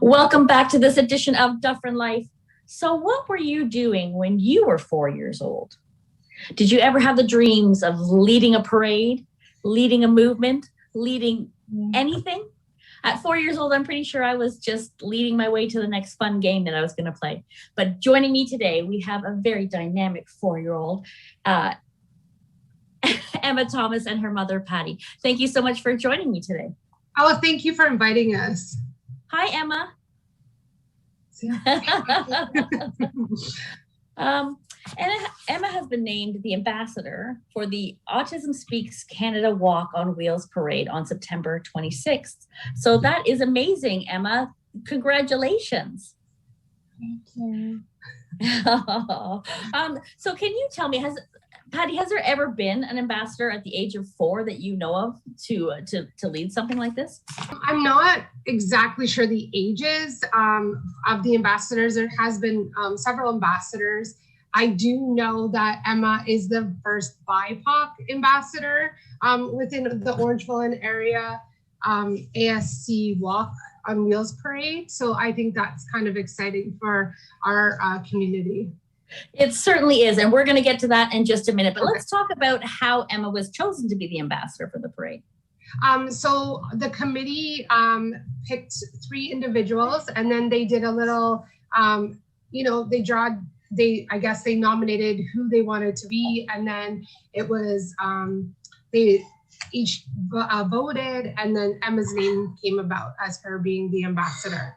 Welcome back to this edition of Dufferin Life. So what were you doing when you were 4 years old? Did you ever have the dreams of leading a parade, leading a movement, leading anything? At 4 years old, I'm pretty sure I was just leading my way to the next fun game that I was going to play. But joining me today, we have a very dynamic 4-year-old, Emma Thomas, and her mother, Patti. Thank you so much for joining me today. Oh, thank you for inviting us. Hi, Emma. Emma has been named the ambassador for the Autism Speaks Canada Walk on Wheels Parade on September 26th. So that is amazing, Emma. Congratulations. Thank you. So can you tell me, Patti, has there ever been an ambassador at the age of 4 that you know of to lead something like this? I'm not exactly sure the ages of the ambassadors. There has been several ambassadors. I do know that Emma is the first BIPOC ambassador within the Orangeville area ASC Walk on Wheels Parade. So I think that's kind of exciting for our community. It certainly is. And we're going to get to that in just a minute. But let's talk about how Emma was chosen to be the ambassador for the parade. So the committee picked 3 individuals, and then they did a little, I guess they nominated who they wanted to be. And then it was, they each voted, and then Emma's name came about as her being the ambassador.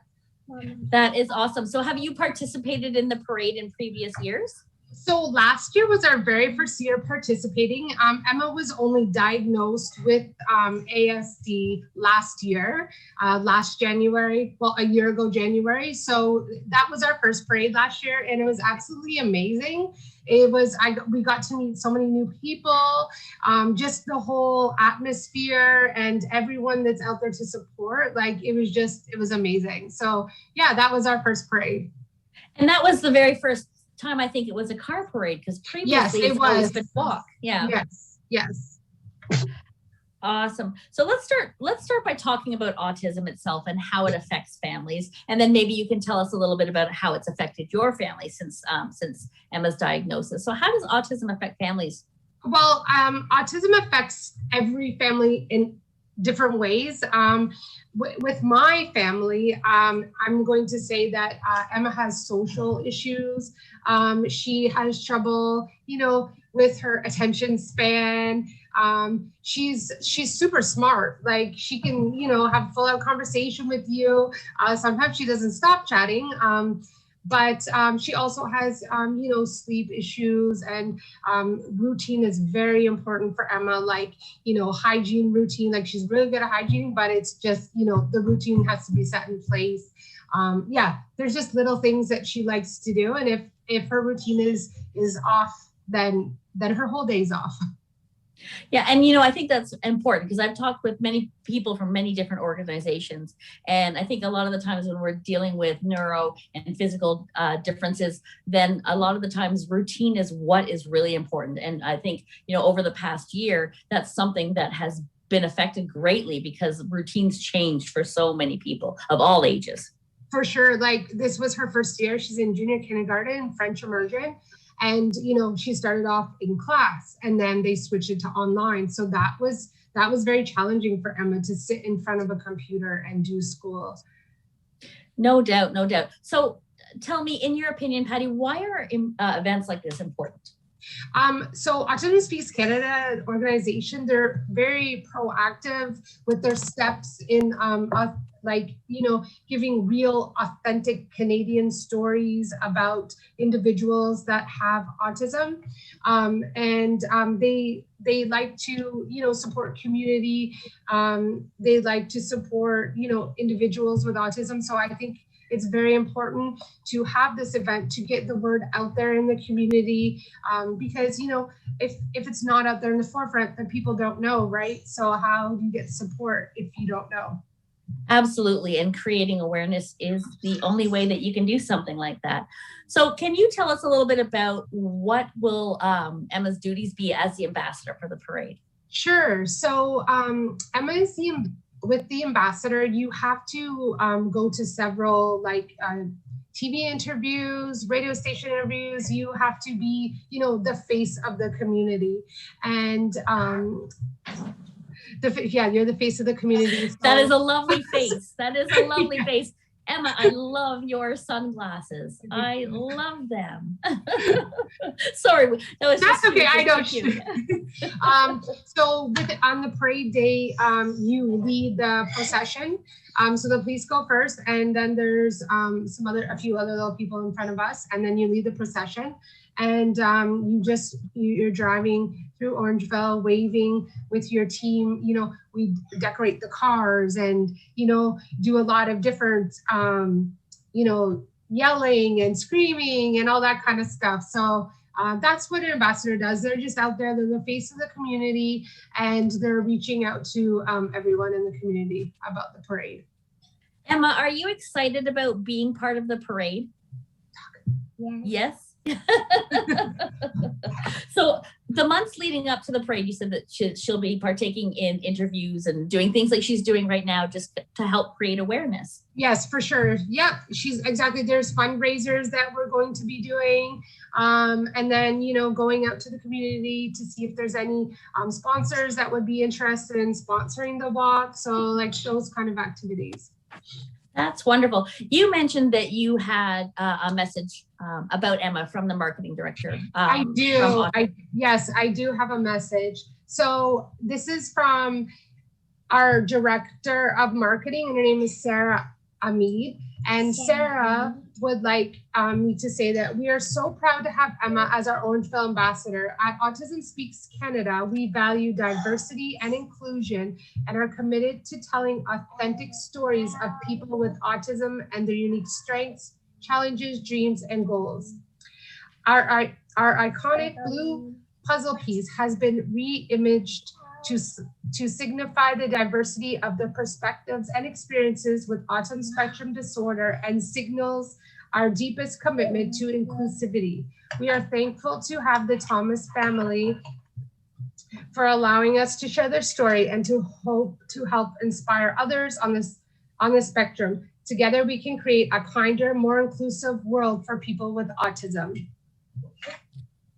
That is awesome. So have you participated in the parade in previous years? So last year was our very first year participating. Emma was only diagnosed with ASD last year, last January, well, a year ago, January. So that was our first parade last year, and it was absolutely amazing. We got to meet so many new people, just the whole atmosphere and everyone that's out there to support. Like, it was amazing. So yeah, that was our first parade. And that was the very first time I think it was a car parade, because previously yes, it was. Always been walk. Yeah. Yes. Awesome. So let's start by talking about autism itself and how it affects families, and then maybe you can tell us a little bit about how it's affected your family since Emma's diagnosis. So how does autism affect families? Well, autism affects every family in different ways. With my family, I'm going to say that Emma has social issues. She has trouble, with her attention span. She's super smart. Like, she can, have full out conversation with you. Sometimes she doesn't stop chatting. But she also has, sleep issues, and routine is very important for Emma, like, hygiene routine. Like, she's really good at hygiene, but it's just, the routine has to be set in place. There's just little things that she likes to do. And if her routine is off, then her whole day's off. Yeah. And, I think that's important, because I've talked with many people from many different organizations. And I think a lot of the times when we're dealing with neuro and physical differences, then a lot of the times routine is what is really important. And I think, over the past year, that's something that has been affected greatly, because routines changed for so many people of all ages. For sure. Like, this was her first year. She's in junior kindergarten, French immersion. And, she started off in class, and then they switched it to online. So that was very challenging for Emma to sit in front of a computer and do school. No doubt. So tell me, in your opinion, Patti, why are events like this important? So Autism Speaks Canada organization, they're very proactive with their steps in giving real, authentic Canadian stories about individuals that have autism. They like to, support community. They like to support, individuals with autism. So I think it's very important to have this event to get the word out there in the community, because, if it's not out there in the forefront, then people don't know, right? So how do you get support if you don't know? Absolutely. And creating awareness is the only way that you can do something like that. So can you tell us a little bit about what will Emma's duties be as the ambassador for the parade? Sure. So Emma is with the ambassador, you have to go to several TV interviews, radio station interviews. You have to be, the face of the community, and you're the face of the community. So. That is a lovely face. That is a lovely face. Emma, I love your sunglasses. I love them. Sorry, that was that's okay. I know. So on the parade day, you lead the procession. So the police go first, and then there's a few other little people in front of us, and then you lead the procession, and you're driving through Orangeville, waving with your team. We decorate the cars and do a lot of different yelling and screaming and all that kind of stuff. So that's what an ambassador does. They're just out there. They're the face of the community, and they're reaching out to everyone in the community about the parade. Emma, are you excited about being part of the parade? Yes. So the months leading up to the parade, you said that she'll be partaking in interviews and doing things like she's doing right now, just to help create awareness. Yes, for sure. Yep, there's fundraisers that we're going to be doing, and then going out to the community to see if there's any sponsors that would be interested in sponsoring the walk. So like those kind of activities. That's wonderful. You mentioned that you had a message about Emma from the marketing director. I do. I do have a message. So this is from our director of marketing, and her name is Sarah Amid. And Sarah would like me to say that we are so proud to have Emma as our Orangeville ambassador. At Autism Speaks Canada, we value diversity and inclusion and are committed to telling authentic stories of people with autism and their unique strengths, challenges, dreams, and goals. Our iconic blue puzzle piece has been re-imaged to signify the diversity of the perspectives and experiences with autism spectrum disorder and signals our deepest commitment to inclusivity. We are thankful to have the Thomas family for allowing us to share their story and to help inspire others on the spectrum. Together, we can create a kinder, more inclusive world for people with autism.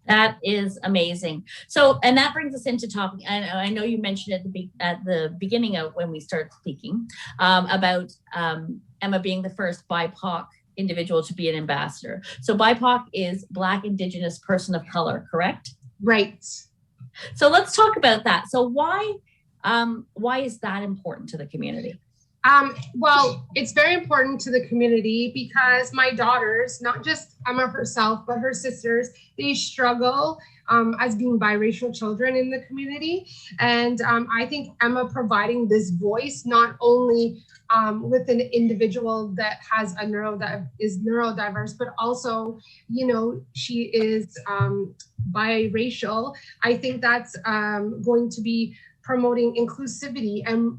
That is amazing. So, and that brings us into topic. I know you mentioned at the beginning of when we started speaking about Emma being the first BIPOC individual to be an ambassador. So BIPOC is Black, Indigenous, Person of Color, correct? Right. So let's talk about that. So why is that important to the community? Well, it's very important to the community because my daughters, not just Emma herself, but her sisters, they struggle as being biracial children in the community. And I think Emma providing this voice, not only with an individual that has is neurodiverse, but also, she is biracial. I think that's going to be promoting inclusivity and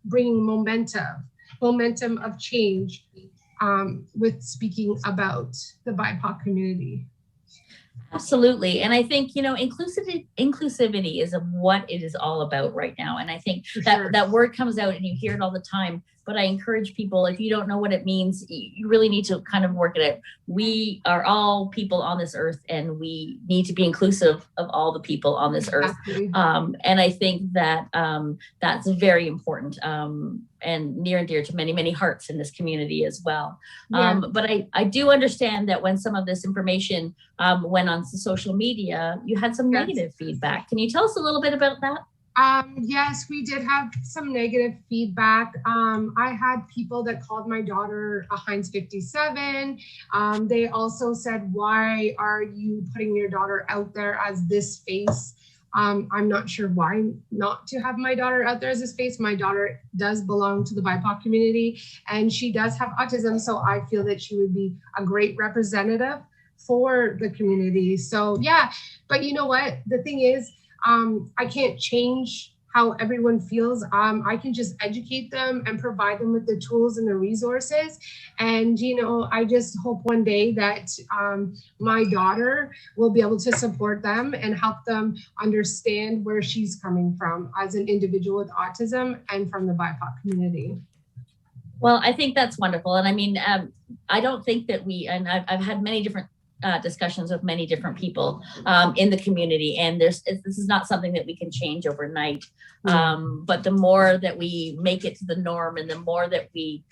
bringing momentum of change with speaking about the BIPOC community. Absolutely. And I think, inclusivity is what it is all about right now. And I think that word comes out and you hear it all the time. But I encourage people, if you don't know what it means, you really need to kind of work it out. We are all people on this earth, and we need to be inclusive of all the people on this earth. And I think that that's very important and near and dear to many, many hearts in this community as well. Yeah. But I do understand that when some of this information went on social media, you had some negative feedback. Can you tell us a little bit about that? Yes, we did have some negative feedback. I had people that called my daughter a Heinz 57. They also said, why are you putting your daughter out there as this face? I'm not sure why not to have my daughter out there as this face. My daughter does belong to the BIPOC community and she does have autism. So I feel that she would be a great representative for the community. So yeah, but you know what? The thing is, I can't change how everyone feels. I can just educate them and provide them with the tools and the resources. And, I just hope one day that my daughter will be able to support them and help them understand where she's coming from as an individual with autism and from the BIPOC community. Well, I think that's wonderful. And I mean, I don't think that I've had many different discussions with many different people in the community, and this is not something that we can change overnight. But the more that we make it to the norm, and the more that we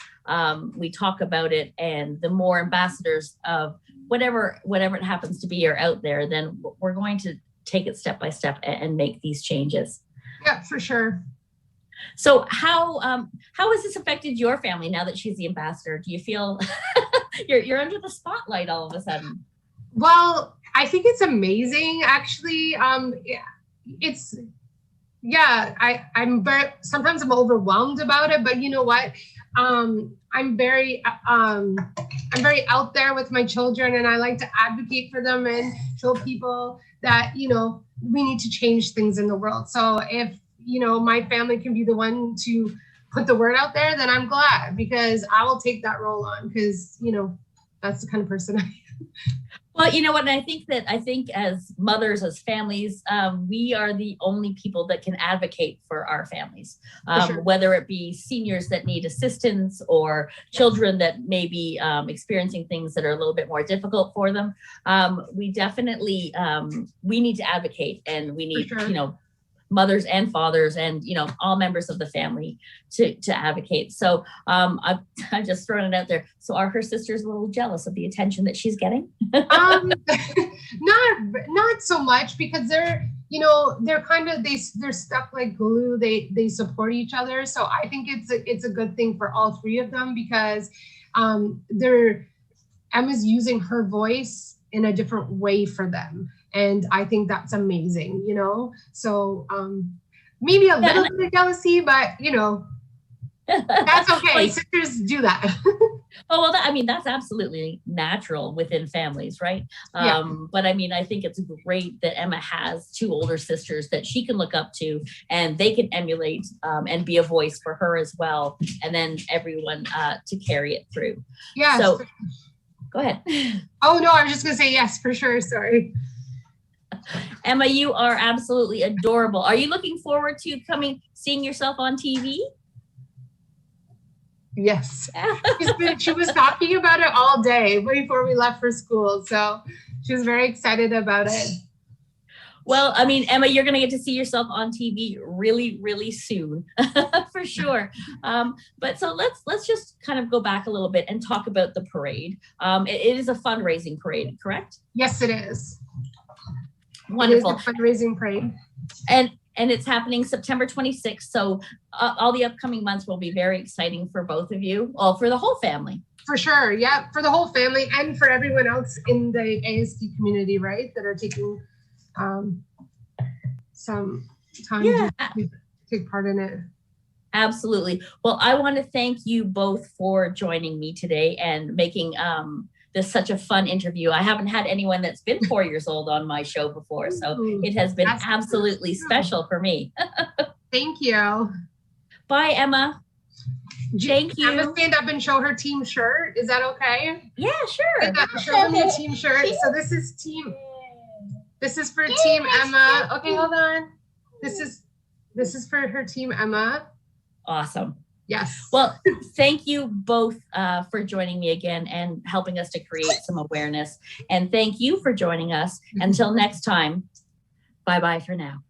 talk about it, and the more ambassadors of whatever it happens to be are out there, then we're going to take it step by step and make these changes. Yeah, for sure. So how has this affected your family now that she's the ambassador? Do you feel you're under the spotlight all of a sudden? Well, I think it's amazing, actually. Sometimes I'm overwhelmed about it, but you know what? I'm very out there with my children, and I like to advocate for them and show people that, we need to change things in the world. So if, my family can be the one to put the word out there, then I'm glad, because I will take that role on, because, that's the kind of person I am. Well, you know what? I think as mothers, as families, we are the only people that can advocate for our families, Sure. Whether it be seniors that need assistance or children that may be experiencing things that are a little bit more difficult for them. We definitely, we need to advocate, and we need, Sure. Mothers and fathers and, all members of the family to advocate. So I've just thrown it out there. So are her sisters a little jealous of the attention that she's getting? Not so much, because they're kind of, they're stuck like glue. They support each other. So I think it's a good thing for all three of them, because Emma's using her voice in a different way for them. And I think that's amazing, so maybe a little bit of jealousy, but that's okay. Like, sisters do that. Oh, well, that's absolutely natural within families, right? Yeah. But I think it's great that Emma has two older sisters that she can look up to, and they can emulate and be a voice for her as well. And then everyone to carry it through. Yeah. So go ahead. Oh, no, I was just going to say yes, for sure. Sorry. Emma, you are absolutely adorable. Are you looking forward to seeing yourself on TV? Yes. She was talking about it all day before we left for school. So she was very excited about it. Well, Emma, you're going to get to see yourself on TV really, really soon, for sure. But so let's just kind of go back a little bit and talk about the parade. It is a fundraising parade, correct? Yes, it is. Wonderful. It is a fundraising parade. And it's happening September 26th. So all the upcoming months will be very exciting for both of you, for the whole family. For sure. Yeah. For the whole family and for everyone else in the ASD community, right? That are taking some time to take part in it. Absolutely. Well, I want to thank you both for joining me today and making this such a fun interview. I haven't had anyone that's been 4 years old on my show before, so it has been absolutely special for me. Thank you. Bye, Emma. Thank you. Emma, stand up and show her team shirt. Is that okay? Yeah, sure. Show them your team shirt. So this is for Team Emma. Okay, hold on. This is for her Team Emma. Awesome. Yes. Well, thank you both for joining me again and helping us to create some awareness. And thank you for joining us. Until next time, bye-bye for now.